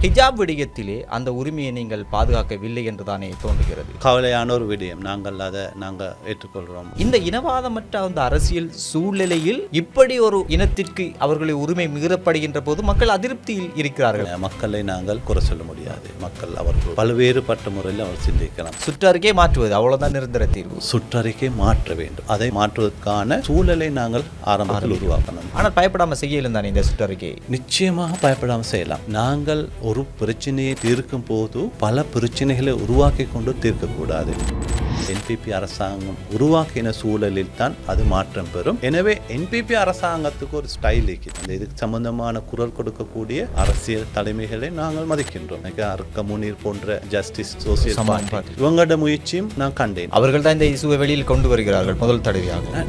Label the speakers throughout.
Speaker 1: ஹிஜாப் விடயத்திலே அந்த உரிமையை நீங்கள் பாதுகாக்கவில்லை என்றுதானே தோன்றுகிறது.
Speaker 2: கவலையான ஒரு விடயம். நாங்கள் ஏற்றுக்கொள்கிறோம்.
Speaker 1: இந்த இனவாதமற்ற அந்த அரசியல் சூழ்நிலையில் இப்படி ஒரு இனத்திற்கு அவர்களுடைய உரிமை மீறப்படுகின்ற போது மக்கள் அதிருப்தியில் இருக்கிறார்கள்.
Speaker 2: மக்களை நாங்கள் குறை சொல்ல முடியாது. மக்கள் அவர்கள் பல்வேறுபட்ட முறையில் அவர் சிந்திக்கலாம்.
Speaker 1: சுற்றறிக்கை மாற்றுவது அவ்வளவுதான் நிரந்தர தீர்வு.
Speaker 2: சுற்றறிக்கை மாற்ற வேண்டும். அதை மாற்றுவதற்கான சூழலை நாங்கள் ஆரம்பத்தில் உருவாக்கணும்.
Speaker 1: ஆனால் பயப்படாம செய்யலும் தானே இந்த சுற்றறிக்கை.
Speaker 2: நிச்சயமாக பயப்படாமல் செய்யலாம். நாங்கள் ஒரு பிரச்சனையை தீர்க்கும் போது பல பிரச்சனைகளை உருவாக்கி கொண்டு தீர்க்கக்கூடாது. என்பிபி அரசாங்கம் உருவாக்கின சூழலில் தான் அது மாற்றம் பெறும். எனவே என்பிபி அரசாங்கத்துக்கு ஒரு ஸ்டைல் இருக்குது. இதுக்கு சம்பந்தமான குரல் கொடுக்கக்கூடிய அரசியல் தலைமைகளை நாங்கள் மதிக்கின்றோம். அர்க்க முனீர் போன்ற ஜஸ்டிஸ் சோசியல் பார்ட்டி இவங்களோட முயற்சியும் நான் கண்டேன்.
Speaker 1: அவர்கள் தான் இந்த இசுவை வெளியில் கொண்டு வருகிறார்கள் முதல் தடவையாக.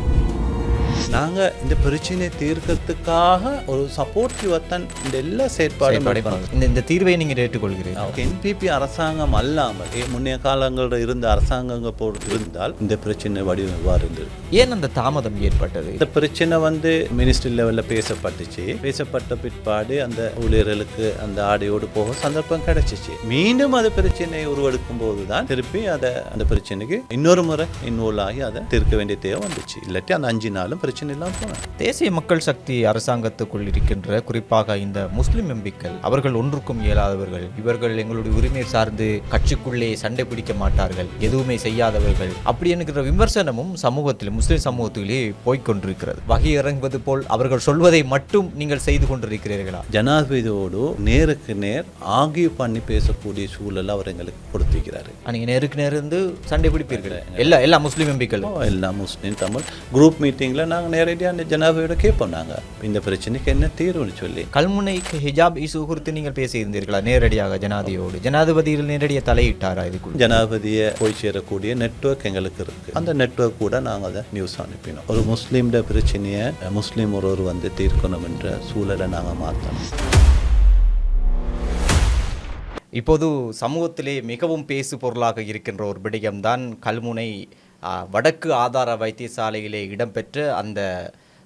Speaker 2: நாங்கள் இந்த பிரச்சனையை தீர்க்கிறதுக்காக ஒரு சப்போர்ட்டிவாக தான் இந்த எல்லா செயற்பாடும்
Speaker 1: இந்த தீர்வை நீங்கள் ஏற்றுக்கொள்கிறீர்கள்.
Speaker 2: என்பிபி அரசாங்கம் அல்லாமல் முன்னைய காலங்களில் இருந்த அரசாங்கங்கள் போல் இருந்தால் இந்த பிரச்சனை வடிவமைவாக இருந்தது.
Speaker 1: ஏன் அந்த தாமதம் ஏற்பட்டது?
Speaker 2: இந்த பிரச்சனை மினிஸ்ட்ரி லெவலில் பேசப்பட்ட பிற்பாடு அந்த ஊழியர்களுக்கு அந்த ஆடையோடு போக சந்தர்ப்பம் கிடைச்சிச்சு. மீண்டும் அது பிரச்சனையை உருவெடுக்கும் போது தான் திருப்பி அந்த பிரச்சனைக்கு இன்னொரு முறை இன்வால்வ் ஆகி அதை தீர்க்க வேண்டிய தேவை வந்துச்சு. இல்லாட்டி அந்த 5 நாளும் பிரச்சனை.
Speaker 1: தேசிய மக்கள் சக்தி அரசாங்கத்துக்குள் இருக்கின்ற குறிப்பாக இந்த முஸ்லிம் எம்பிக்கள் அவர்கள் ஒன்றுக்கும் இயலாதவர்கள், இவர்கள் எங்களுடைய உரிமை சார்ந்து கட்சிக்குள்ளே சண்டை பிடிக்க மாட்டார்கள், எதுவுமே செய்யாதவர்கள் அப்படி என்கிற விமர்சனமும் சமூகத்தில் முஸ்லிம் சமூகத்திலே போய்கொண்டிருக்கிறது. வகை இறங்குவது போல் அவர்கள் சொல்வதை மட்டும் நீங்கள் செய்து கொண்டிருக்கிறீர்களா?
Speaker 2: ஜனாதிபதியோடு நேருக்கு நேர் ஆகிய பண்ணி பேசக்கூடிய சூழல் அவர் எங்களுக்கு கொடுத்திருக்கிறாரு.
Speaker 1: நீங்க நேருக்கு நேர் இருந்து சண்டை பிடிப்பீர்கள் எல்லா முஸ்லிம் எம்பிக்கள்
Speaker 2: எல்லா முஸ்லிம் தமிழ் குரூப் மீட்டிங்ல நாங்கள் நேரடியாக ஜனாதிபதியோட கேட்போம். நாங்கள் இந்த பிரச்சனைக்கு என்ன தீர்வுன்னு சொல்லி.
Speaker 1: கல்முனைக்கு ஹிஜாப் இஷ்யூ குறித்து நீங்கள் பேசியிருந்தீர்களா நேரடியாக ஜனாதிபதியோடு? ஜனாதிபதியில் நேரடியாக தலையிட்டாரா இதுக்குள்ள?
Speaker 2: ஜனாதிபதியை போய் சேரக்கூடிய நெட்வொர்க் எங்களுக்கு இருக்கு. அந்த நெட்வொர்க் கூட நாங்கள் அதை நியூஸ் அனுப்பினோம். ஒரு முஸ்லீம்ட பிரச்சனையை முஸ்லீம் ஒருவர் தீர்க்கணும் என்ற சூழலை நாங்கள் மாற்றணும்.
Speaker 1: இப்போது சமூகத்திலே மிகவும் பேசு பொருளாக இருக்கின்ற ஒரு விடயம்தான் கல்முனை வடக்கு ஆதார வைத்தியசாலையிலே இடம்பெற்ற அந்த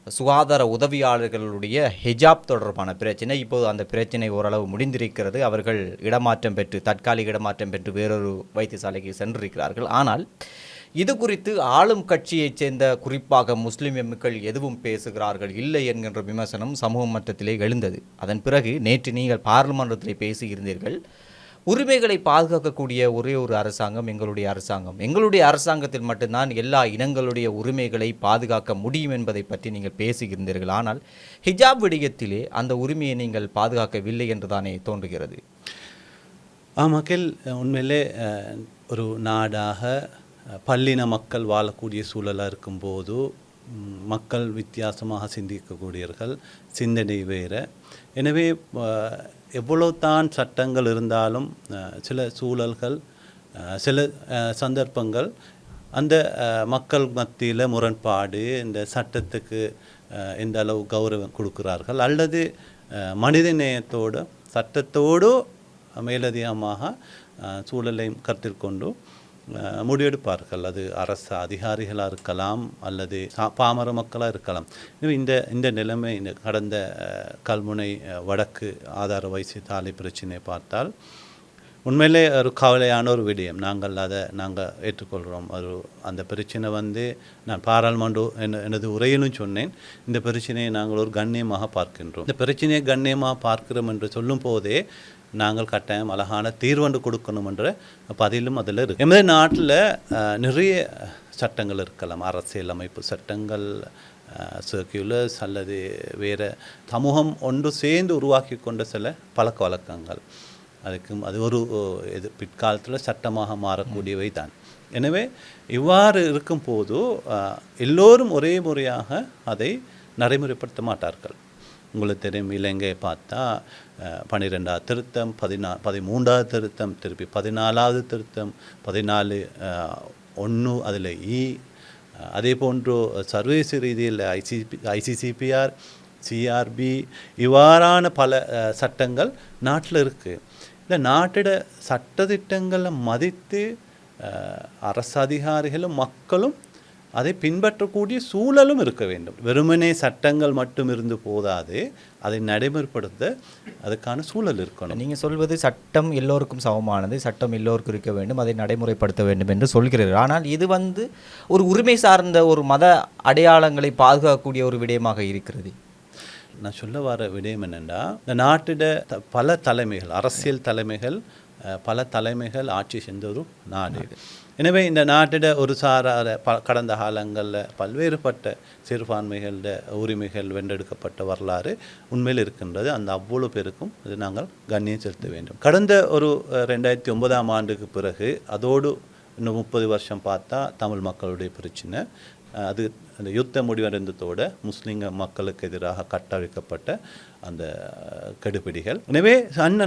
Speaker 1: சுகாதார உதவியாளர்களுடைய ஹிஜாப் தொடர்பான பிரச்சனை. இப்போது அந்த பிரச்சனை ஓரளவு முடிந்திருக்கிறது. அவர்கள் தற்காலிக இடமாற்றம் பெற்று வேறொரு வைத்தியசாலைக்கு சென்றிருக்கிறார்கள். ஆனால் இது குறித்து ஆளும் கட்சியைச் சேர்ந்த குறிப்பாக முஸ்லிம் எம்முக்கள் எதுவும் பேசுகிறார்கள் இல்லை என்கின்ற விமர்சனம் சமூக மட்டத்திலே எழுந்தது. அதன் பிறகு நேற்று நீங்கள் பார்லிமென்றத்திலே பேசியிருந்தீர்கள். உரிமைகளை பாதுகாக்கக்கூடிய ஒரே ஒரு அரசாங்கம் எங்களுடைய அரசாங்கத்தில் மட்டும்தான் எல்லா இனங்களுடைய உரிமைகளை பாதுகாக்க முடியும் என்பதை பற்றி நீங்கள் பேசியிருந்தீர்கள். ஆனால் ஹிஜாப் விடயத்திலே அந்த உரிமையை நீங்கள் பாதுகாக்கவில்லை என்றுதானே தோன்றுகிறது.
Speaker 2: மக்கள் உண்மையிலே ஒரு நாடாக பல்லின மக்கள் வாழக்கூடிய சூழலாக இருக்கும்போது மக்கள் வித்தியாசமாக சிந்திக்கக்கூடியவர்கள், சிந்தனை வேறு. எனவே எவ்வளோ தான் சட்டங்கள் இருந்தாலும் சில சூழல்கள், சில சந்தர்ப்பங்கள் அந்த மக்கள் மத்தியில் முரண்பாடு, இந்த சட்டத்துக்கு எந்த அளவு கௌரவம் கொடுக்கிறார்கள் அல்லது மனித நேயத்தோடு சட்டத்தோடு மேலதிகமாக சூழலை கருத்தில் கொண்டு முடிவெடுப்பார்கள். அது அரசு அதிகாரிகளாக இருக்கலாம் அல்லது பாமர மக்களாக இருக்கலாம். இந்த நிலைமை கடந்த கல்முனை வடக்கு ஆதார வைத்தியசாலை பிரச்சனையை பார்த்தால் உண்மையிலே ஒரு கவலையான ஒரு விடயம். நாங்கள் ஏற்றுக்கொள்கிறோம். அந்த பிரச்சனை நான் பாராளுமன்ற எனது உரையிலும் சொன்னேன். இந்த பிரச்சனையை நாங்கள் ஒரு கண்ணியமாக பார்க்கின்றோம். இந்த பிரச்சனையை கண்ணியமாக பார்க்கிறோம் என்று சொல்லும் போதே நாங்கள் கட்டாயம் அழகான தீர்வண்டு கொடுக்கணும் என்ற பதிலும் அதில் இருக்குது. எமது நாட்டில் நிறைய சட்டங்கள் இருக்கலாம். அரசியல் அமைப்பு சட்டங்கள், சர்க்குலர்ஸ் அல்லது வேறு சமூகம் ஒன்று சேர்ந்து உருவாக்கி கொண்ட சில பழக்க வழக்கங்கள். அது ஒரு பிற்காலத்தில் சட்டமாக மாறக்கூடியவை தான். எனவே இவ்வாறு இருக்கும்போது எல்லோரும் ஒரே முறையாக அதை நடைமுறைப்படுத்த மாட்டார்கள். உங்களுக்கு தெரியும், இலங்கையை பார்த்தா 12ஆவது திருத்தம், 13ஆவது திருத்தம், திருப்பி 14ஆவது திருத்தம், 14(1) அதில் அதே போன்று சர்வதேச ரீதியில் ஐசிசிபிஆர், சிஆர்பி இவ்வாறான பல சட்டங்கள் நாட்டில் இருக்குது. இந்த நாட்டோட சட்டத்திட்டங்களை மதித்து அரசு அதிகாரிகளும் மக்களும் அதை பின்பற்றக்கூடிய சூழலும் இருக்க வேண்டும். வெறுமனே சட்டங்கள் மட்டும் இருந்து போதாது, அதை நடைமுறைப்படுத்த அதுக்கான சூழல் இருக்கணும்.
Speaker 1: நீங்கள் சொல்வது சட்டம் எல்லோருக்கும் சமமானது, சட்டம் எல்லோருக்கும் இருக்க வேண்டும், அதை நடைமுறைப்படுத்த வேண்டும் என்று சொல்கிறீர்கள். ஆனால் இது ஒரு உரிமை சார்ந்த ஒரு மத அடையாளங்களை பாதுகாக்கக்கூடிய ஒரு விடயமாக இருக்கிறது.
Speaker 2: நான் சொல்ல வர விடயம் என்னென்னா, இந்த நாட்டிட பல தலைமைகள், அரசியல் தலைமைகள், பல தலைமைகள் ஆட்சி செஞ்ச ஒரு நாடு. எனவே இந்த நாட்டிட ஒரு சாரார கடந்த காலங்களில் பல்வேறுபட்ட சிறுபான்மைகள உரிமைகள் வென்றெடுக்கப்பட்ட வரலாறு உண்மையில் இருக்கின்றது. அந்த அவ்வளோ பேருக்கும் இது நாங்கள் கண்ணியம் செலுத்த வேண்டும். கடந்த ஒரு 2009 ஆண்டுக்கு பிறகு அதோடு இன்னும் 30 வருஷம் பார்த்தா தமிழ் மக்களுடைய பிரச்சனை, அது அந்த யுத்த முடிவடைந்ததோடு முஸ்லீம் மக்களுக்கு எதிராக கட்டவிழ்க்கப்பட்ட அந்த கெடுபிடிகள். எனவே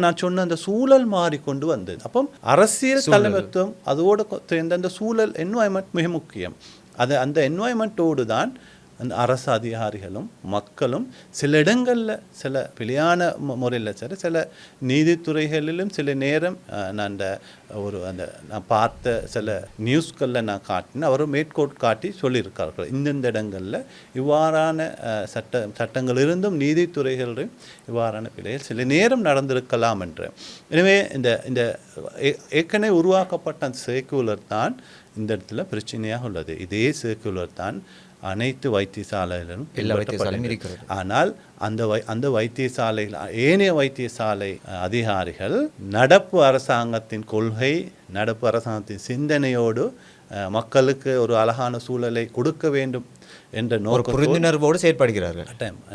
Speaker 2: நான் சொன்ன அந்த சூழல் மாறிக்கொண்டு வந்தது. அப்போ அரசியல் தலைமைத்துவம் அதோடு சேர்ந்த அந்த சூழல் என்வாயன்மெண்ட் மிக முக்கியம். அந்த என்வாயன்மெண்ட்டோடு தான் அந்த அரசு அதிகாரிகளும் மக்களும் சில இடங்களில் சில பிழையான முறையில் சரி, சில நீதித்துறைகளிலும் சில நேரம் நான் நான் பார்த்த சில நியூஸ்களில் நான் காட்டினேன், அவரும் மேற்கோட் காட்டி சொல்லியிருக்கார்கள், இந்தந்த இடங்களில் இவ்வாறான சட்டங்கள் இருந்தும் நீதித்துறைகளிலும் இவ்வாறான பிழைகள் சில நேரம் நடந்திருக்கலாம் என்று. எனவே இந்த ஏற்கனவே உருவாக்கப்பட்ட அந்த சர்க்குலர் தான் இந்த இடத்துல பிரச்சனையாக உள்ளது. இதே சர்க்குலர் தான் அனைத்து வைத்தியசாலைகளிலும் இருக்கிறது. ஆனால் அந்த வைத்தியசாலைகள், ஏனைய வைத்தியசாலை அதிகாரிகள் நடப்பு அரசாங்கத்தின் கொள்கை, நடப்பு அரசாங்கத்தின் சிந்தனையோடு மக்களுக்கு ஒரு அழகான சூழலை கொடுக்க வேண்டும் என்ற
Speaker 1: புரிந்துணர்வோடு செயற்படுகிறார்கள்.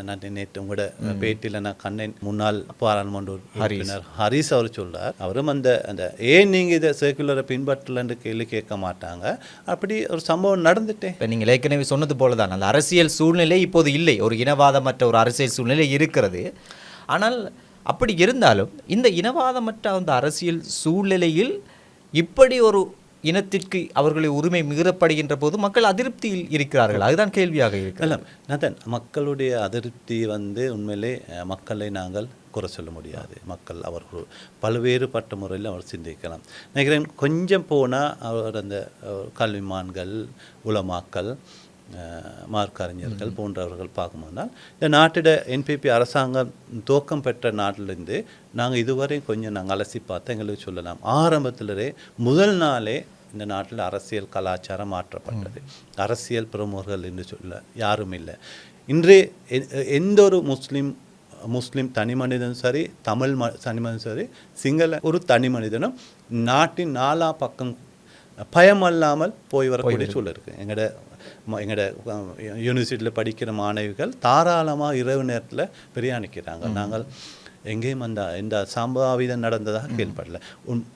Speaker 2: நான் நேற்று உங்களோட பேட்டியில் நான் கண்ணன் முன்னாள் பாராளுமன்ற உறுப்பினர் ஹரிஸ் அவர் சொல்றார், அவரும் அந்த ஏன் நீங்கள் இதை சர்க்குலரை பின்பற்றலன்னு கேள்வி கேட்க மாட்டாங்க. அப்படி ஒரு சம்பவம் நடந்துட்டேன்.
Speaker 1: இப்போ நீங்கள் ஏற்கனவே சொன்னது போல தான் அந்த அரசியல் சூழ்நிலை இப்போது இல்லை, ஒரு இனவாதமற்ற ஒரு அரசியல் சூழ்நிலை இருக்கிறது. ஆனால் அப்படி இருந்தாலும் இந்த இனவாதமற்ற அந்த அரசியல் சூழ்நிலையில் இப்படி ஒரு இனத்திற்கு அவர்களுடைய உரிமை மீறப்படுகின்ற போது மக்கள் அதிருப்தியில் இருக்கிறார்கள். அதுதான் கேள்வியாக இருக்கிறது.
Speaker 2: மக்களுடைய அதிருப்தி உண்மையிலே மக்களை நாங்கள் குறை சொல்ல முடியாது. மக்கள் அவர்கள் பல்வேறுபட்ட முறையில் அவர் சிந்திக்கலாம். நினைக்கிறேன் கொஞ்சம் போனால் அவர் அந்த கல்விமான்கள், உலமாக்கள், மார்க்கறிஞர்கள் போன்றவர்கள் பார்க்கும்போதுனால் இந்த நாட்டிட என்பிபி அரசாங்கம் துவக்கம் பெற்ற நாட்டிலிருந்து நாங்கள் இதுவரை கொஞ்சம் நாங்கள் அலசி பார்த்தா எங்களுக்கு சொல்லலாம், ஆரம்பத்திலே முதல் நாளே இந்த நாட்டில் அரசியல் கலாச்சாரம் மாற்றப்பட்டது. அரசியல் பிரமுகர்கள் என்று சொல்ல யாரும் இல்லை. இன்றே எந்த ஒரு முஸ்லீம் தனி மனிதனும் சரி, தமிழ் தனி மனிதனும் சரி, சிங்கள ஒரு தனி மனிதனும் நாட்டின் நாலா பக்கம் பயமல்லாமல் போய் வரக்கூடிய சூழல் இருக்குது. எங்களோட யூனிவர்சிட்டியில் படிக்கிற மாணவிகள் தாராளமாக இரவு நேரத்தில் பிரியாணிக்கிறாங்க. நாங்கள் எங்கேயும் இந்த சம்பாவிதம் நடந்ததாக கேள்விப்படல.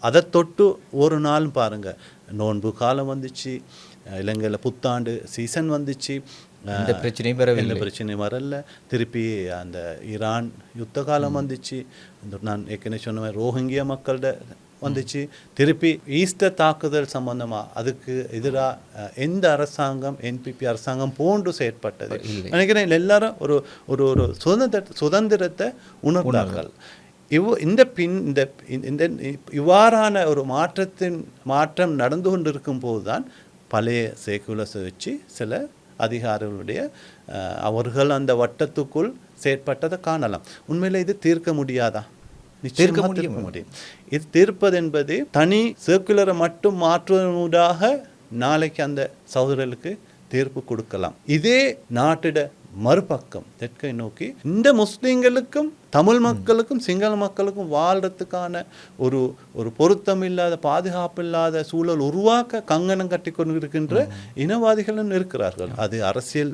Speaker 2: அதை தொட்டு ஒரு நாள் பாருங்கள், நோன்பு காலம் வந்துச்சு, இலங்கையில் புத்தாண்டு சீசன் வந்துச்சு,
Speaker 1: எந்த பிரச்சனையும்
Speaker 2: வரல. திருப்பி அந்த ஈரான் யுத்த காலம் வந்துச்சு, நான் ஏற்கனவே சொன்ன மாதிரி ரோஹிங்கியா மக்களோட வந்துச்சு, திருப்பி ஈஸ்டர் தாக்குதல் சம்பந்தமாக அதுக்கு எதிராக எந்த அரசாங்கம் என்பிபி அரசாங்கம் போன்று செயற்பட்டது. நினைக்கிறேன் எல்லாரும் ஒரு ஒரு சுதந்திரத்தை உணர்ந்தார்கள். இவ்வாறான ஒரு மாற்றம் நடந்து கொண்டிருக்கும் போது தான் பழைய சேக்குலர்ஸை வச்சு சில அதிகாரிகளுடைய அவர்கள் அந்த வட்டத்துக்குள் செயற்பட்டதை காணலாம். உண்மையில் இது தீர்க்க முடியாதா? தீர்க்க முடியும். இது தீர்ப்பது என்பது தனி சர்க்குலரை மட்டும் மாற்றுவதாக நாளைக்கு அந்த சகோதரர்களுக்கு தீர்ப்பு கொடுக்கலாம். இதே நாட்டிட மறுபக்கம் தெற்கை நோக்கி இந்த முஸ்லீம்களுக்கும் தமிழ் மக்களுக்கும் சிங்கள மக்களுக்கும் வாழ்றதுக்கான ஒரு பொருத்தமில்லாத, பாதுகாப்பில்லாத சூழல் உருவாக்க கங்கணம் கட்டி கொண்டிருக்கின்ற இனவாதிகளும் இருக்கிறார்கள். அது அரசியல்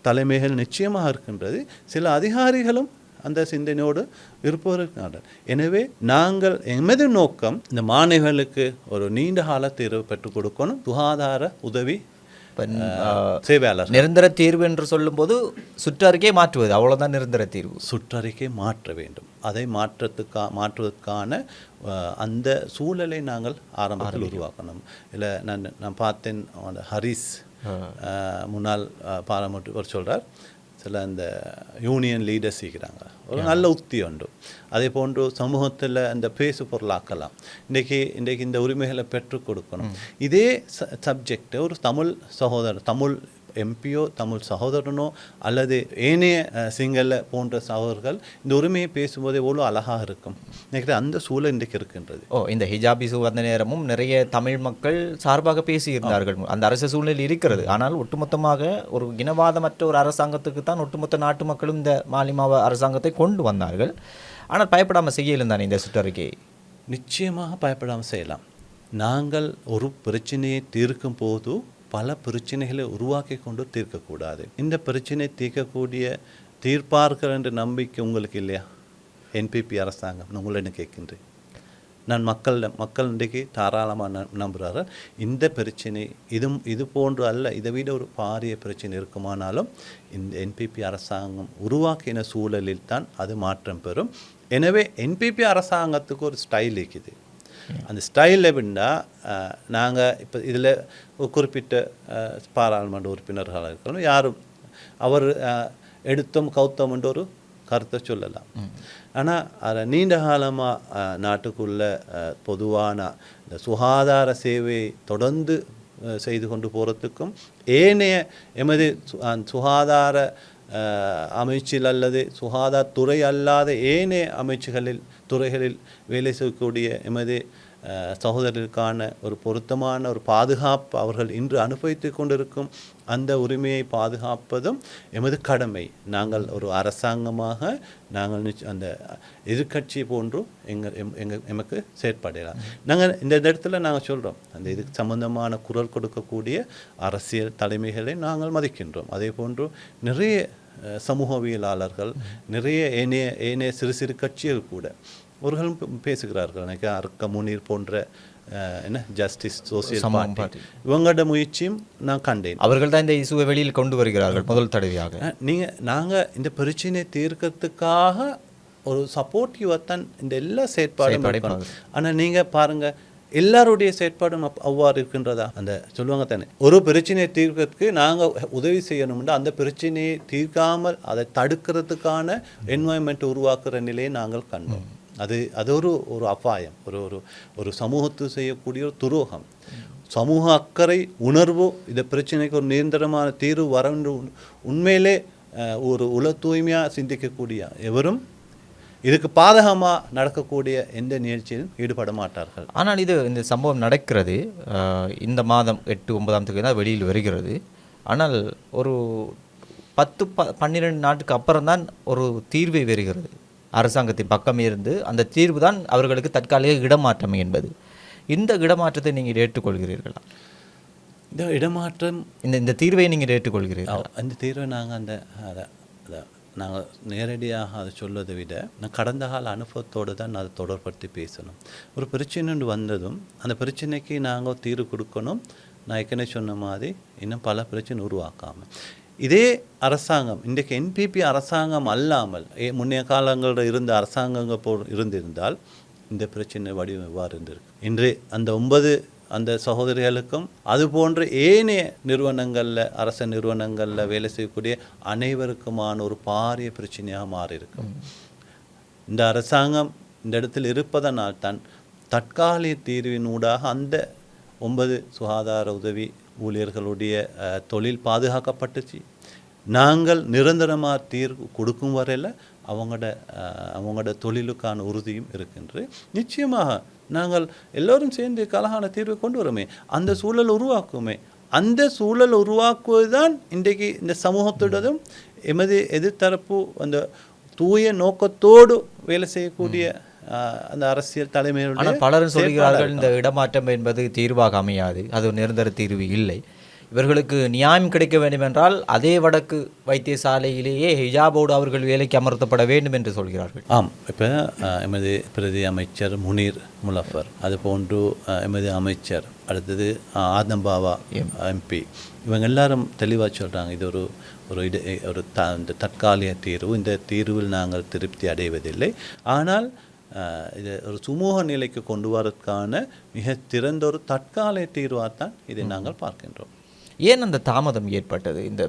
Speaker 2: தலைமைகள் நிச்சயமாக இருக்கின்றது. சில அதிகாரிகளும் அந்த சிந்தனையோடு இருப்பவர்கள். எனவே நாங்கள் எமது நோக்கம் இந்த மாணவர்களுக்கு ஒரு நீண்ட கால தீர்வு பெற்றுக் கொடுக்கணும். சுகாதார உதவி சேவையாளர்
Speaker 1: நிரந்தர தீர்வு என்று சொல்லும்போது சுற்றறிக்கை மாற்றுவது, அவ்வளோதான் நிரந்தர தீர்வு.
Speaker 2: சுற்றறிக்கை மாற்ற வேண்டும். அதை மாற்றுவதற்கான அந்த சூழலை நாங்கள் ஆரம்பத்தில் உருவாக்கணும். இல்லை நான் பார்த்தேன், ஹரிஸ் முன்னாள் பாராளுமன்ற சொல்கிறார், சில அந்த யூனியன் லீடர்ஸ் இருக்கிறாங்க, ஒரு நல்ல உத்தி உண்டு. அதே போன்று சமூகத்தில் அந்த பேசு பொருளாக்கலாம். இன்றைக்கி இந்த உரிமைகளை பெற்றுக் கொடுக்கணும். இதே சப்ஜெக்டை ஒரு தமிழ் சகோதரர், தமிழ் எம்பியோ தமிழ் சகோதரனோ அல்லது ஏனைய சிங்கள போன்ற சகோதரர்கள் இந்த உரிமையை பேசும்போது எவ்வளோ அழகாக இருக்கும். நினைக்கிறேன் அந்த சூழல் இன்றைக்கு இருக்கின்றது.
Speaker 1: இந்த ஹிஜாப் இஷ்யூ வந்த நேரமும் நிறைய தமிழ் மக்கள் சார்பாக பேசியிருந்தார்கள். அந்த அரசு சூழ்நிலை இருக்கிறது. ஆனால் ஒட்டுமொத்தமாக ஒரு இனவாதமற்ற ஒரு அரசாங்கத்துக்கு தான் ஒட்டுமொத்த நாட்டு மக்களும் இந்த மாலிமாவ அரசாங்கத்தை கொண்டு வந்தார்கள். ஆனால் பயப்படாமல் செய்யலும் தானே இந்த சுற்றறிக்கை?
Speaker 2: நிச்சயமாக பயப்படாமல் செய்யலாம். நாங்கள் ஒரு பிரச்சனையை தீர்க்கும் போது பல பிரச்சனைகளை உருவாக்கி கொண்டு தீர்க்கக்கூடாது. இந்த பிரச்சனை தீர்க்கக்கூடிய தீர்ப்பார்கள் என்ற நம்பிக்கை உங்களுக்கு இல்லையா? என்பிபி அரசாங்கம் உங்களை கேட்கின்றேன். நான் மக்கள் இன்றைக்கு தாராளமாக நம்புகிறார்கள். இந்த பிரச்சனை இது போன்று அல்ல, இதை விட ஒரு பாரிய பிரச்சனை இருக்குமானாலும் இந்த என்பிபி அரசாங்கம் உருவாக்கின சூழலில் தான் அது மாற்றம் பெறும். எனவே என்பிபி அரசாங்கத்துக்கு ஒரு ஸ்டைல் இருக்குது. அந்த ஸ்டைலில் எப்படின்னா, நாங்கள் இப்போ இதில் ஒரு குறிப்பிட்ட பாராளுமன்ற உறுப்பினர்களாக இருக்கணும், யாரும் அவர் எடுத்தோம் கௌத்தம் என்ற ஒரு கருத்தை சொல்லலாம். ஆனால் அதை நீண்ட காலமாக நாட்டுக்குள்ள பொதுவான இந்த சுகாதார சேவையை தொடர்ந்து செய்து கொண்டு போகிறதுக்கும் ஏனைய எமது சுகாதார அமைச்சில் அல்லது சுகாதாரத்துறை அல்லாத ஏனைய அமைச்சுகளில் துறைகளில் வேலை செய்யக்கூடிய எமது சகோதரர்களுக்கான ஒரு பொருத்தமான ஒரு பாதுகாப்பு அவர்கள் இன்று அனுபவித்து கொண்டிருக்கும் அந்த உரிமையை பாதுகாப்பதும் எமது கடமை. நாங்கள் ஒரு அரசாங்கமாக நாங்கள் அந்த எதிர்கட்சி போன்று எமக்கு செயற்படலாம். நாங்கள் இந்த இடத்துல நாங்கள் சொல்கிறோம், அந்த இதுக்கு சம்பந்தமான குரல் கொடுக்கக்கூடிய அரசியல் தலைமைகளை நாங்கள் மதிக்கின்றோம். அதே போன்று நிறைய சமூகவியலாளர்கள், நிறைய ஏனைய சிறு கட்சிகள் கூட அவர்களும் பேசுகிறார்கள். எனக்கு அர்க்க முனீர் போன்ற ஜஸ்டிஸ் சோசியல் பார்ட்டி இவங்களோட முயற்சியும் நான் கண்டேன்.
Speaker 1: அவர்கள் தான் இந்த இசுவை வெளியில் கொண்டு வருகிறார்கள் முதல் தடவையாக.
Speaker 2: நாங்கள் இந்த பிரச்சனையை தீர்க்கறதுக்காக ஒரு சப்போர்ட்டிவாக தான் இந்த எல்லா செயற்பாடும். ஆனால் நீங்கள் பாருங்கள், எல்லாருடைய செயற்பாடும் அவ்வாறு இருக்கின்றதா? அந்த சொல்லுவாங்க தானே, ஒரு பிரச்சனையை தீர்க்கிறதுக்கு நாங்கள் உதவி செய்யணும்னா அந்த பிரச்சனையை தீர்க்காமல் அதை தடுக்கிறதுக்கான என்வாயன்மெண்ட் உருவாக்குற நிலையை நாங்கள் கண்டோம். அது ஒரு அபாயம், ஒரு சமூகத்துக்கு செய்யக்கூடிய ஒரு துரோகம். சமூக அக்கறை உணர்வு இந்த பிரச்சனைக்கு ஒரு நிரந்தரமான தீர்வு வர உண்மையிலே ஒரு உல தூய்மையாக சிந்திக்கக்கூடிய எவரும் இதுக்கு பாதகமாக நடக்கக்கூடிய எந்த நிகழ்ச்சியிலும் ஈடுபட மாட்டார்கள்.
Speaker 1: ஆனால் இந்த சம்பவம் நடக்கிறது இந்த மாதம் 8-9 தான் வெளியில் வருகிறது. ஆனால் ஒரு 10-12 நாட்டுக்கு அப்புறம் தான் ஒரு தீர்வை வருகிறது அரசாங்கத்தின் பக்கமே இருந்து. அந்த தீர்வு தான் அவர்களுக்கு தற்காலிக இடமாற்றம் என்பது. இந்த இடமாற்றத்தை நீங்கள் ஏற்றுக்கொள்கிறீர்களா?
Speaker 2: இந்த இடமாற்றம்,
Speaker 1: இந்த தீர்வை நீங்கள் ஏற்றுக்கொள்கிறீர்களா?
Speaker 2: அந்த தீர்வை நாங்கள் நேரடியாக அதை சொல்வதை விட நான் கடந்த கால அனுபவத்தோடு தான் அதை தொடர்படுத்தி பேசணும். ஒரு பிரச்சனை வந்ததும் அந்த பிரச்சனைக்கு நாங்கள் தீர்வு கொடுக்கணும். நான் ஏற்கனவே சொன்ன மாதிரி இன்னும் பல பிரச்சனை உருவாக்காமல் இதே அரசாங்கம் இன்றைக்கு என்பிபி அரசாங்கம் அல்லாமல் முன்னைய காலங்களில் இருந்த அரசாங்கங்கள் இருந்திருந்தால் இந்த பிரச்சனை வடிவம் எவ்வாறு இருந்திருக்கு? இன்று அந்த 9 அந்த சகோதரிகளுக்கும் அது போன்ற ஏனைய நிறுவனங்களில், அரச நிறுவனங்களில் வேலை செய்யக்கூடிய அனைவருக்குமான ஒரு பாரிய பிரச்சனையாக மாறியிருக்கும். இந்த அரசாங்கம் இந்த இடத்தில் இருப்பதனால் தான் தற்காலிக தீர்வினூடாக அந்த 9 சுகாதார உதவி ஊழியர்களுடைய தொழில் பாதுகாக்கப்பட்டுச்சு. நாங்கள் நிரந்தரமாக தீர்வு கொடுக்கும் வரையில் அவங்களோட தொழிலுக்கான உறுதியும் இருக்கின்றது. நிச்சயமாக நாங்கள் எல்லோரும் சேர்ந்து கலகான தீர்வை கொண்டு வரோமே, அந்த சூழல் உருவாக்குமே. அந்த சூழல் உருவாக்குவது தான் இன்றைக்கு இந்த சமூகத்துடனும் எமது எதிர்த்தரப்பு அந்த தூய நோக்கத்தோடு வேலை செய்யக்கூடிய அந்த அரசியல் தலைமையுடைய.
Speaker 1: பலரும் சொல்கிறார்கள் இந்த இடமாற்றம் என்பது தீர்வாக அமையாது, அது நிரந்தர தீர்வு இல்லை. இவர்களுக்கு நியாயம் கிடைக்க வேண்டும் என்றால் அதே வடக்கு வைத்தியசாலையிலேயே ஹிஜாபோடு அவர்கள் வேலைக்கு அமர்த்தப்பட வேண்டும் என்று சொல்கிறார்கள்.
Speaker 2: ஆம், இப்போ எமது பிரதி அமைச்சர் முனீர் முலஃபர், அது போன்று எமது அமைச்சர், அடுத்தது ஆதம்பாவா எம்பி, இவங்க எல்லாரும் தெளிவாக சொல்கிறாங்க இது ஒரு தற்காலிக தீர்வு. இந்த தீர்வில் நாங்கள் திருப்தி அடைவதில்லை. ஆனால் இது ஒரு சுமூக நிலைக்கு கொண்டு வரதுக்கான மிக திறந்த ஒரு தற்காலிக தீர்வாகத்தான் இதை நாங்கள் பார்க்கின்றோம்.
Speaker 1: ஏன் அந்த தாமதம் ஏற்பட்டது இதை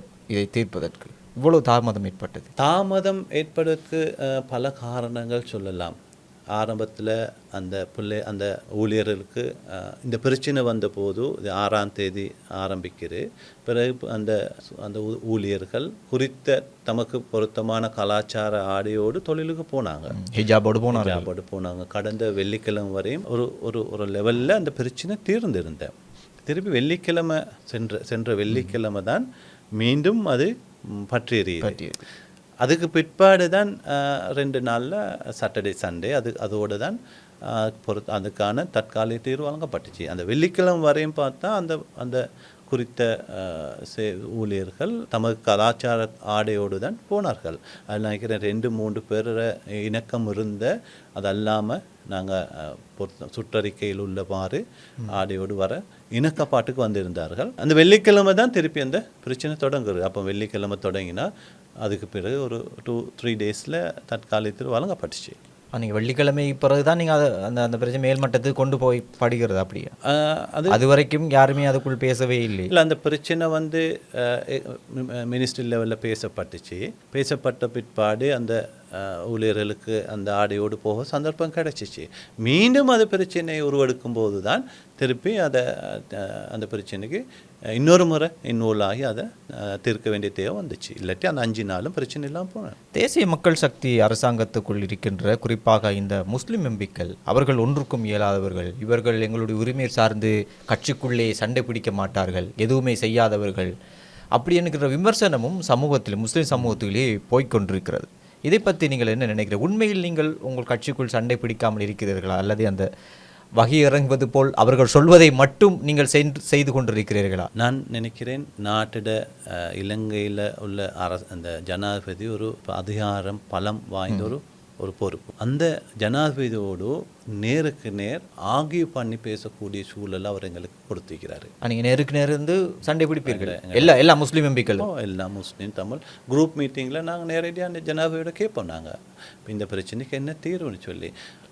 Speaker 1: தீர்ப்பதற்கு? இவ்வளவு தாமதம் ஏற்பட்டது?
Speaker 2: தாமதம் ஏற்படுவதற்கு பல காரணங்கள் சொல்லலாம். ஆரம்பத்தில் அந்த ஊழியர்களுக்கு இந்த பிரச்சனை வந்தபோது இது 6ஆம் தேதி ஆரம்பிக்குது. பிறகு அந்த ஊழியர்கள் குறித்த தமக்கு பொருத்தமான கலாச்சார ஆடையோடு தொழிலுக்கு போனாங்க.
Speaker 1: ஹிஜாபோடு
Speaker 2: போனாங்க. கடந்த வெள்ளிக்கிழமை வரையும் ஒரு லெவலில் அந்த பிரச்சனை தீர்ந்திருந்தேன். திருப்பி வெள்ளிக்கிழமை சென்ற வெள்ளிக்கிழமை தான் மீண்டும் அது பற்றியது. அதுக்கு பிற்பாடு தான் 2 நாளில் சாட்டர்டே சண்டே அதோடு தான் அதுக்கான தற்காலிக தீர்வு வழங்கப்பட்டுச்சு. அந்த வெள்ளிக்கிழமை வரையும் பார்த்தா அந்த குறித்த ஊழியர்கள் தமது கலாச்சார ஆடையோடு தான் போனார்கள். அதில் நினைக்கிறேன் 2-3 பேர் இணக்கம் இருந்த அது அல்லாமல் நாங்கள் சுற்றறிக்கையில் உள்ளவாறு ஆடையோடு வர இணக்கப்பாட்டுக்கு வந்திருந்தார்கள். அந்த வெள்ளிக்கிழமை தான் திருப்பி அந்த பிரச்சனை தொடங்குறது. அப்போ வெள்ளிக்கிழமை தொடங்கினா அதுக்கு பிறகு ஒரு 2-3 டேஸில் தற்காலிகத்தில் வழங்கப்பட்டுச்சு.
Speaker 1: நீங்கள் வெள்ளிக்கிழமை பிறகு தான் நீங்கள் அந்த பிரச்சனை மேல்மட்டத்துக்கு கொண்டு போய் படுகிறது. அப்படியா? அது வரைக்கும் யாருமே அதுக்குள் பேசவே இல்லை.
Speaker 2: இல்லை, அந்த பிரச்சனை மினிஸ்ட்ரி லெவலில் பேசப்பட்ட பிற்பாடு அந்த ஊழியர்களுக்கு அந்த ஆடையோடு போக சந்தர்ப்பம் கிடைச்சிச்சு. மீண்டும் அது பிரச்சனையை உருவெடுக்கும் போது தான் திருப்பி அந்த பிரச்சனைக்கு இன்னொரு முறை இன்வால்வ் ஆகி அதை தீர்க்க வேண்டிய தேவை வந்துச்சு. இல்லாட்டி அந்த 5 நாளும் பிரச்சனை இல்லாமல் போனேன்.
Speaker 1: தேசிய மக்கள் சக்தி அரசாங்கத்துக்குள் இருக்கின்ற குறிப்பாக இந்த முஸ்லிம் எம்பிக்கள் அவர்கள் ஒன்றுக்கும் இயலாதவர்கள், இவர்கள் எங்களுடைய உரிமை சார்ந்து கட்சிக்குள்ளே சண்டை பிடிக்க மாட்டார்கள், எதுவுமே செய்யாதவர்கள், அப்படி என்கிற விமர்சனமும் முஸ்லிம் சமூகத்திலே போய்கொண்டிருக்கிறது. இதை பற்றி நீங்கள் என்ன நினைக்கிறீர்கள்? உண்மையில் நீங்கள் உங்கள் கட்சிக்குள் சண்டை பிடிக்காமல் இருக்கிறீர்களா, அல்லது அந்த வகை இறங்குவது போல் அவர்கள் சொல்வதை மட்டும் நீங்கள் செய்து கொண்டிருக்கிறீர்களா?
Speaker 2: நான் நினைக்கிறேன் நாட்டிட இலங்கையில் உள்ள அந்த ஜனாதிபதி ஒரு அதிகாரம் பலம் வாய்ந்த ஒரு பொறுப்பு. அந்த ஜனாதிபதியோடு நேருக்கு நேர் ஆகிய பண்ணி பேசக்கூடிய சூழல் அவர் எங்களுக்கு கொடுத்துக்கிறாரு.
Speaker 1: நீங்கள் நேருக்கு நேர் இருந்து சண்டை பிடிப்பீர்கள்? எல்லா முஸ்லீம் எம்பிக்களும்,
Speaker 2: எல்லா முஸ்லீம் தமிழ் குரூப் மீட்டிங்கில் நாங்கள் நேரடியாக அந்த ஜனாதிபதியோட கேட்போம். நாங்கள் இந்த பிரச்சனைக்கு என்ன தீர்வுன்னு சொல்லி.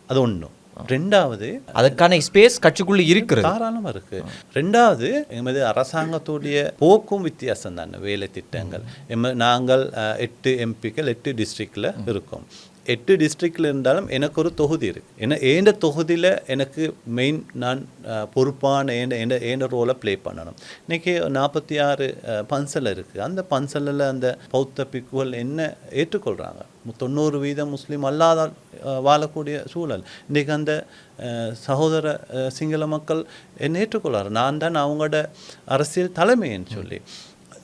Speaker 2: அது ஒன்றும். 2வது,
Speaker 1: அதற்கான ஸ்பேஸ் கட்சிக்குள்ளே இருக்கிறது,
Speaker 2: தாராளமாக இருக்குது. 2வது, எமது அரசாங்கத்துடைய போக்கும் வித்தியாசம் தானே. வேலை திட்டங்கள் நாங்கள் 8 எம்பிக்கள் 8 டிஸ்ட்ரிக்டில் இருக்கோம். 8 டிஸ்ட்ரிக்டில் இருந்தாலும் எனக்கு ஒரு தொகுதி இருக்குது. ஏன்னா ஏண்ட தொகுதியில் எனக்கு மெயின் நான் பொறுப்பான ஏண்ட ரோலை ப்ளே பண்ணணும். இன்றைக்கி 46 பன்சல் இருக்குது. அந்த பன்சலில் அந்த பௌத்த பிக்குகள் என்ன ஏற்றுக்கொள்கிறாங்க. 90% முஸ்லீம் அல்லாத வாழக்கூடிய சூழல். இன்றைக்கி அந்த சகோதர சிங்கள மக்கள் என்ன ஏற்றுக்கொள்கிறார். நான் தான் அவங்களோட அரசியல் தலைமைன்னு சொல்லி.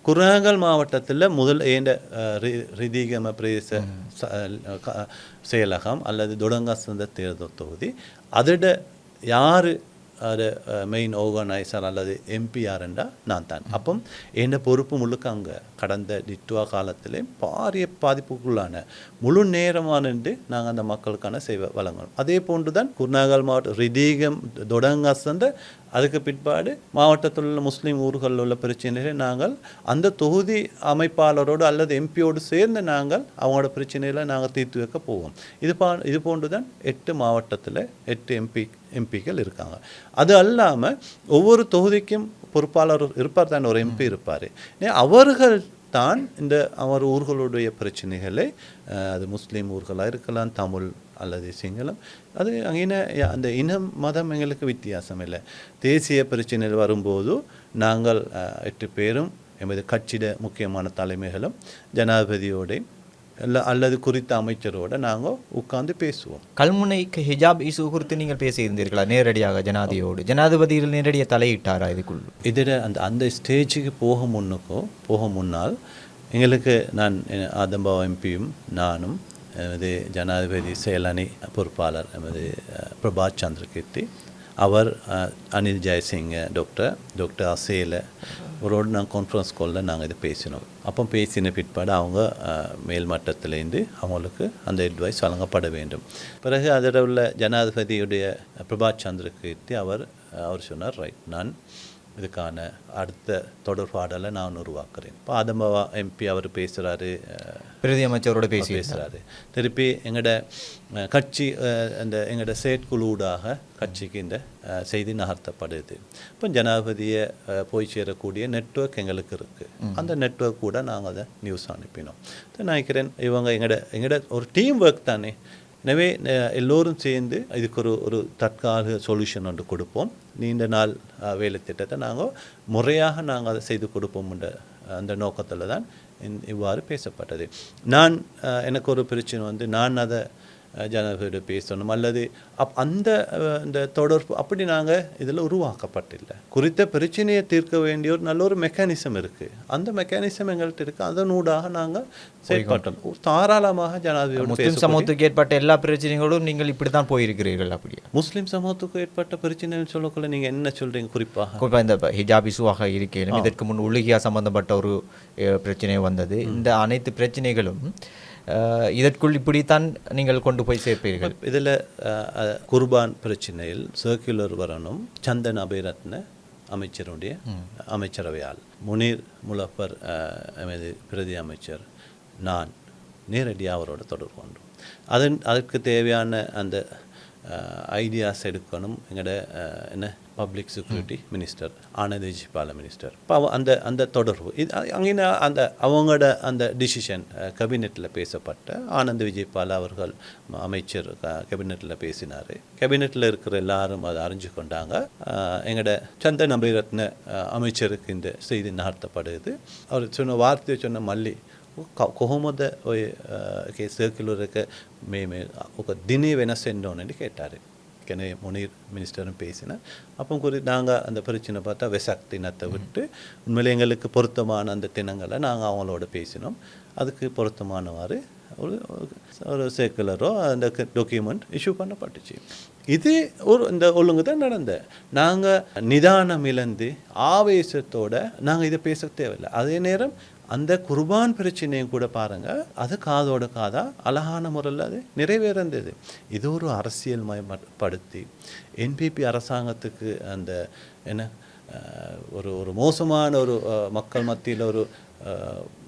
Speaker 2: குருநாகல் மாவட்டத்தில் முதல் ரிதிகம பிரதேச செயலகம் அல்லது தொடங்காசந்த தேர்தல் தொகுதி அதோட யார் அது மெயின் ஆர்கனைசர் அல்லது எம்பிஆர்ண்டா நான் தான். அப்போ என்ன பொறுப்பு முழுக்க அங்கே கடந்த டிட்டுவா காலத்திலே பாரிய பாதிப்புக்குள்ளான முழு நேரமானு நாங்கள் அந்த மக்களுக்கான சேவை வழங்கணும். அதே போன்று தான் குருநாகல் மாவட்டம் ரிதீகம் தொடங்காசந்த அதுக்கு பிற்பாடு மாவட்டத்தில் உள்ள முஸ்லீம் ஊர்களில் உள்ள பிரச்சனைகளை நாங்கள் அந்த தொகுதி அமைப்பாளரோடு அல்லது எம்பியோடு சேர்ந்து நாங்கள் அவங்களோட பிரச்சனைகளை நாங்கள் தீர்த்து வைக்க போவோம். இது போன்று தான் 8 மாவட்டத்தில் 8 எம்பிக்கள் இருக்காங்க. அது அல்லாமல் ஒவ்வொரு தொகுதிக்கும் பொறுப்பாளர் இருப்பார் தான், ஒரு எம்பி இருப்பார். அவர்கள் தான் அவர் ஊர்களுடைய பிரச்சனைகளை, அது முஸ்லீம் ஊர்களாக இருக்கலாம், தமிழ் அல்லது சிங்களம், அது அங்கே அந்த இனம் மதம் எங்களுக்கு வித்தியாசம் இல்லை. தேசிய பிரச்சனைகள் வரும்போது நாங்கள் 8 பேரும் எமது கட்சியிட முக்கியமான தலைமைகளும் ஜனாதிபதியோட அல்லது குறித்த அமைச்சரோட நாங்கள் உட்கார்ந்து பேசுவோம்.
Speaker 1: கல்முனைக்கு ஹிஜாப் இஷ்யூ குறித்து நீங்கள் பேசியிருந்தீர்களா நேரடியாக ஜனாதிபதியில் நேரடியாக தலையிட்டாரா இதுக்குள்?
Speaker 2: இதில் அந்த ஸ்டேஜுக்கு போக முன்னால் எங்களுக்கு நான் ஆதம்பா எம்பியும் நானும் எமது ஜனாதிபதி செயலணி பொறுப்பாளர் எமது பிரபா சந்திரகீர்த்தி, அவர் அனில் ஜெயசிங்க, டாக்டர் அசேல அவரோடு நாங்கள் கான்ஃபரன்ஸ் காலில் நாங்கள் இதை பேசினோம். அப்போ பேசின பிற்பாடு அவங்க மேல்மட்டத்திலேருந்து அவங்களுக்கு அந்த அட்வைஸ் வழங்கப்பட வேண்டும். பிறகு அதில் உள்ள ஜனாதிபதியுடைய பிரபா சந்திரகீர்த்தி அவர் சொன்னார், ரைட், நான் இதுக்கான அடுத்த தொடர்பாடலை நான் உருவாக்குறேன். இப்போ ஆதம்பவா எம்பி அவர் பேசுகிறாரு,
Speaker 1: பிரதி அமைச்சரோட
Speaker 2: பேசுகிறாரு. திருப்பி எங்களோட கட்சி அந்த எங்களோட செயற்குழுடாக கட்சிக்கு இந்த செய்தி நகர்த்தப்படுது. இப்போ ஜனாதிபதியை போய் சேரக்கூடிய நெட்வொர்க் எங்களுக்கு இருக்குது. அந்த நெட்வொர்க் கூட நாங்கள் அதை நியூஸ் அனுப்பினோம். நினைக்கிறேன் இவங்க எங்களோட ஒரு டீம் ஒர்க் தானே. எனவே எல்லோரும் சேர்ந்து இதுக்கு ஒரு தற்காலிக சொல்யூஷன் ஒன்று கொடுப்போம். நீண்ட நாள் வேலை திட்டத்தை நாங்கள் முறையாக நாங்கள் அதை செய்து கொடுப்போம்ன்ற அந்த நோக்கத்தில் தான் இவ்வாறு பேசப்பட்டது. எனக்கு ஒரு பிரச்சனை நான் அதை ஜனாதிபதியோட பேசணும் அல்லது அந்த தொடர்பு அப்படி நாங்கள் இதில் உருவாக்கப்பட்டில்லை. குறித்த பிரச்சனையை தீர்க்க வேண்டிய ஒரு நல்ல ஒரு மெக்கானிசம் இருக்குது. அந்த மெக்கானிசம் எங்கள்கிட்ட இருக்குது. அதனூடாக நாங்கள் செயல்பட்டோம். தாராளமாக ஜனாதிபதியோட
Speaker 1: முஸ்லிம் சமூகத்துக்கு ஏற்பட்ட எல்லா பிரச்சனைகளும் நீங்கள் இப்படி தான் போயிருக்கிறீர்கள். அப்படியே
Speaker 2: முஸ்லிம் சமூகத்துக்கு ஏற்பட்ட பிரச்சனைன்னு சொல்லக்குள்ள நீங்கள் என்ன சொல்கிறீங்க? குறிப்பாக
Speaker 1: இந்த ஹிஜாப் இசுவாக இருக்கிறேன். இதற்கு முன் உலகியா சம்பந்தப்பட்ட ஒரு பிரச்சனை வந்தது. இந்த அனைத்து பிரச்சனைகளும் இதற்குள் இப்படித்தான் நீங்கள் கொண்டு போய் சேர்ப்பீர்கள்.
Speaker 2: இதில் குர்பான் பிரச்சனையில் சர்க்குலர் வரணும். சந்தன் அபேரத்ன அமைச்சருடைய அமைச்சரவையால் முனீர் முலப்பர் எமது பிரதி அமைச்சர் நான் நேரடியாக அவரோட தொடர்பு கொண்டோம். அதற்கு தேவையான அந்த ஐடியாஸ் எடுக்கணும். எங்களோட என்ன public security minister Anand Vijayapala minister. இப்போ அந்த தொடர்பு அங்கே அவங்களோட அந்த டிசிஷன் கேபினெட்டில் பேசப்பட்ட ஆனந்த் விஜயபால அவர்கள் அமைச்சர் கேபினெட்டில் பேசினார். கேபினெட்டில் இருக்கிற எல்லாரும் அதை அறிஞ்சு கொண்டாங்க. எங்களோட சந்தன் அபேரத்ன அமைச்சருக்கு இந்த செய்தி நகர்த்தப்படுது. அவர் சொன்ன வார்த்தையை சொன்ன மல்லி කොහොමද ඔය සර්කියුලර් එක මේ ඔක දිනේ වෙනස් වෙන්න ඕනේன்னு கேட்டார். ஏற்கனவே முனீர் மினிஸ்டரும் பேசினார். அப்போ நாங்கள் அந்த பிரச்சனை பார்த்தா வெசக் தினத்தை விட்டு உண்மையிலே எங்களுக்கு பொருத்தமான அந்த தினங்களை நாங்கள் அவங்களோட பேசினோம். அதுக்கு பொருத்தமானவாறு ஒரு சர்க்குலரோ அந்த டாக்குமெண்ட் இஷ்யூ பண்ணப்பட்டுச்சு. இது இந்த ஒழுங்கு தான் நடந்த. நாங்கள் நிதானம் இழந்து ஆவேசத்தோடு நாங்கள் இதை பேச தேவையில்லை. அதே நேரம் அந்த குர்பான் பிரச்சனையும் கூட பாருங்கள், அது காதோட காதாக அழகான முறையில் அது நிறைவேறந்தது. இது ஒரு அரசியல் மயப்படுத்தி என்பிபி அரசாங்கத்துக்கு அந்த என்ன ஒரு மோசமான ஒரு மக்கள் மத்தியில் ஒரு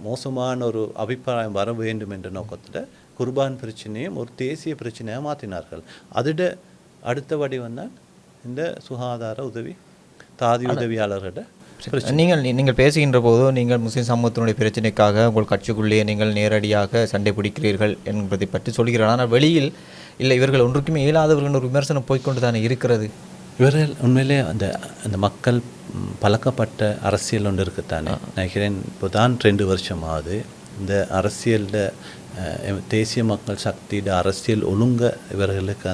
Speaker 2: மோசமான ஒரு அபிப்பிராயம் வர வேண்டும் என்ற நோக்கத்தில் குர்பான் பிரச்சனையும் ஒரு தேசிய பிரச்சனையாக மாற்றினார்கள். அதோட அடுத்த வடிவம் தான் இந்த சுகாதார உதவி தாதி உதவியாளர்கிட்ட
Speaker 1: நீங்கள் பேசுகின்ற போதோ நீங்கள் முஸ்லிம் சமூகத்தினுடைய பிரச்சனைக்காக உங்கள் கட்சிக்குள்ளேயே நீங்கள் நேரடியாக சண்டை பிடிக்கிறீர்கள் என்பதை பற்றி சொல்கிறார். ஆனால் வெளியில் இல்லை, இவர்கள் ஒன்றுக்குமே இயலாதவர்கள் ஒரு விமர்சனம் போய்கொண்டு தானே இருக்கிறது.
Speaker 2: இவர்கள் உண்மையிலே அந்த மக்கள் பழக்கப்பட்ட அரசியல் ஒன்று இருக்குத்தானே. நினைக்கிறேன் இப்போ தான் 2 வருஷமாவது இந்த அரசியலில் தேசிய மக்கள் சக்தியோட அரசியல் ஒழுங்க இவர்களுக்கு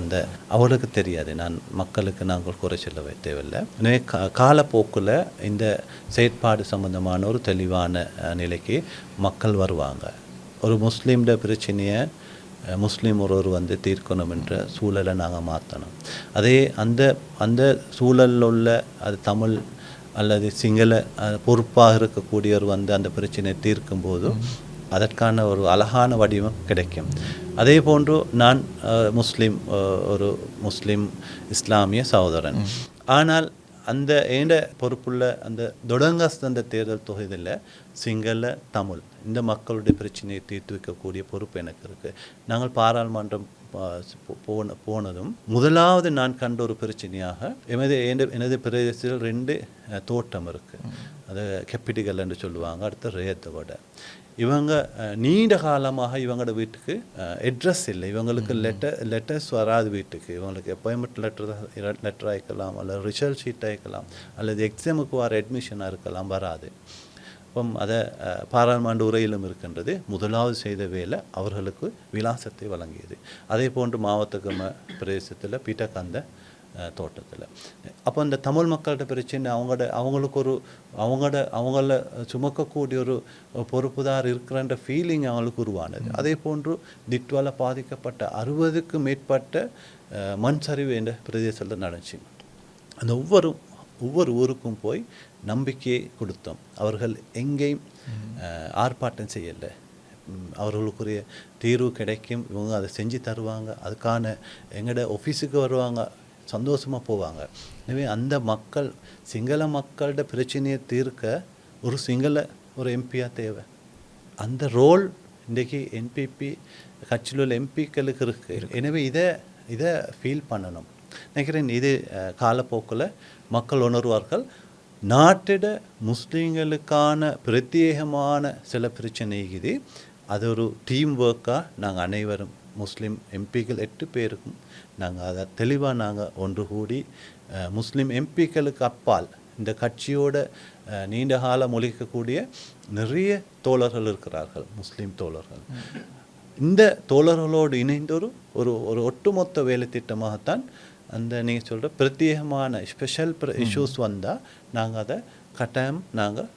Speaker 2: அவர்களுக்கு தெரியாது. மக்களுக்கு நாங்கள் குறை சொல்ல தேவையில்லை. எனவே காலப்போக்கில் இந்த செயற்பாடு சம்பந்தமான ஒரு தெளிவான நிலைக்கு மக்கள் வருவாங்க. ஒரு முஸ்லீம்ட பிரச்சனையை முஸ்லீம் ஒருவர் தீர்க்கணும் என்ற சூழலை நாங்கள் மாற்றணும். அதே அந்த சூழலில் உள்ள அது தமிழ் அல்லது சிங்கள பொறுப்பாக இருக்கக்கூடியவர் அந்த பிரச்சனையை தீர்க்கும் போது அதற்கான ஒரு அழகான வடிவம் கிடைக்கும். அதே போன்று நான் ஒரு முஸ்லீம் இஸ்லாமிய சகோதரன். ஆனால் ஏண்ட பொறுப்புள்ள தொடங்கஸ்த தேர்தல் தொகுதியில் சிங்கள தமிழ் இந்த மக்களுடைய பிரச்சனையை தீர்த்து வைக்கக்கூடிய பொறுப்பு எனக்கு இருக்குது. நாங்கள் பாராளுமன்றம் போனதும் முதலாவது நான் கண்ட ஒரு பிரச்சனையாக எனது பிரதேசத்தில் 2 தோட்டம் இருக்குது. அது கெப்பிட்டிகள் என்று சொல்லுவாங்க. அடுத்த ரேத்தோட இவங்க நீண்ட காலமாக இவங்களோட வீட்டுக்கு அட்ரஸ் இல்லை. இவங்களுக்கு லெட்டர்ஸ் வராது வீட்டுக்கு. இவங்களுக்கு அப்பாயின்மெண்ட் லெட்டர் அயக்கலாம், அல்லது ரிசல்ட் ஷீட் அயக்கலாம், அல்லது எக்ஸாமுக்கு வர அட்மிஷனாக இருக்கலாம், வராது. அப்போ அதை பாராளுமன்ற உரையிலும் இருக்கின்றது. முதலாவது செய்த வேலை அவர்களுக்கு விலாசத்தை வழங்கியது. அதே போன்று மாவட்ட பிரதேசத்தில் பீட்டக்கந்த தோட்டத்தில். அப்போ அந்த தமிழ் மக்கள்கிட்ட பிரச்சனை அவங்கள சுமக்கக்கூடிய ஒரு பொறுப்புதார் இருக்கிறன்ற ஃபீலிங் அவங்களுக்கு உருவானது. அதே போன்று திட்வால பாதிக்கப்பட்ட 60க்கும் மேற்பட்ட மண் சரிவு என்ற பிரதேசத்தில் நடந்துச்சு. அந்த ஒவ்வொரு ஊருக்கும் போய் நம்பிக்கையை கொடுத்தோம். அவர்கள் எங்கேயும் ஆர்ப்பாட்டம் செய்யலை. அவர்களுக்குரிய தீர்வு கிடைக்கும், இவங்க அதை செஞ்சு தருவாங்க, அதுக்கான எங்களோட ஆஃபீஸுக்கு வருவாங்க, சந்தோஷமாக போவாங்க. எனவே அந்த மக்கள் சிங்கள மக்களோட பிரச்சனையை தீர்க்க ஒரு சிங்கள ஒரு எம்பியாக தேவை. அந்த ரோல் இன்றைக்கி என்பிபி கட்சியில் உள்ள எம்பிக்களுக்கு இருக்குது. எனவே இதை ஃபீல் பண்ணணும் நினைக்கிறேன். இது காலப்போக்கில் மக்கள் உணர்வார்கள். நாட்டிட முஸ்லீம்களுக்கான பிரத்யேகமான சில பிரச்சனை இது. அது ஒரு டீம் ஒர்க்காக நாங்கள் அனைவரும் முஸ்லீம் எம்பிக்கள் 8 பேருக்கும் நாங்கள் அதை தெளிவாக ஒன்று கூடி முஸ்லீம் எம்பிக்களுக்கு அப்பால் இந்த கட்சியோட நீண்ட காலம் ஒழிக்கக்கூடிய நிறைய தோழர்கள் இருக்கிறார்கள், முஸ்லீம் தோழர்கள். இந்த தோழர்களோடு இணைந்த ஒரு ஒட்டுமொத்த வேலை திட்டமாகத்தான் அந்த நீங்கள் சொல்கிற பிரத்யேகமான ஸ்பெஷல் இஷ்யூஸ் வந்தால் நாங்கள் அதை கட்டாயம் நாங்கள்